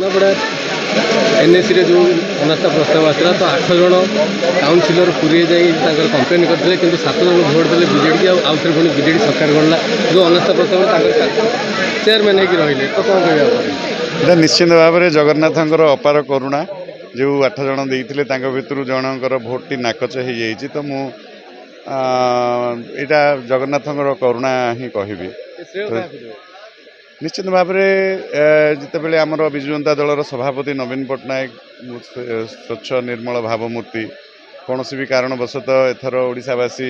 सुनापड़ा NAC रे जो अनास्था प्रस्ताव आसला तो 8 जन काउनसिलर पुरी जाकर कंप्लेन करते कि 7 जन भोट देले बीजेडी आउ थे पुणी बीजेडी सरकार गढ़ला जो अनास्था प्रस्ताव चेयरमैन होगी रही तो कौन कह निश्चित भाव में जगन्नाथ अपार करुणा जो 8 जन देते भितर जनकर भोट टी नाकच हो जाइए तो मु यहाँ जगन्नाथ करुणा ही कहबी। निश्चित भाव में जितेबाला आमर विजु जनता दलर सभापति नवीन पट्टनायक स्वच्छ निर्मल भावमूर्ति कौन भी कारणवशतः एथर ओडिशावासी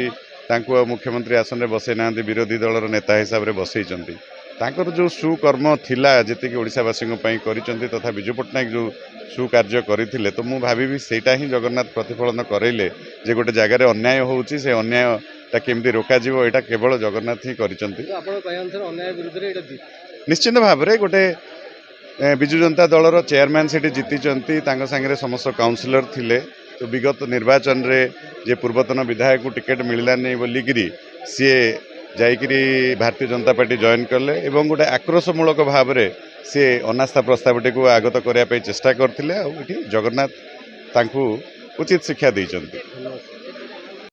मुख्यमंत्री आसन में बसई ना विरोधी दलर नेता हिसाब से बसई जो सुकर्म थिला जी ओडिशावासी करिसेंती तथा विजु पट्टनायक जो सुकार्य करते तो मु भावी सेटा ही जगन्नाथ प्रतिफलन करेले जे गोटे जगार अन्याय होउची से अन्यायटा केमती रोकाजिवो एटा केवल जगन्नाथ ही करिसेंती। निश्चित भाव में गोटे विजु जनता दलर चेयरमैन से जीति सांगे समस्त काउनसिलर थिले तो विगत निर्वाचन रे जे पूर्वतन विधायक को टिकेट मिललानी बोलिकी सी जाइकरी भारतीय जनता पार्टी जॉइन कले एवं गोटे आक्रोशमूलक भाव में सी अनास्था प्रस्तावटी को आगत करने चेष्टा करते जगन्नाथ तांकु उचित शिक्षा देइचंती।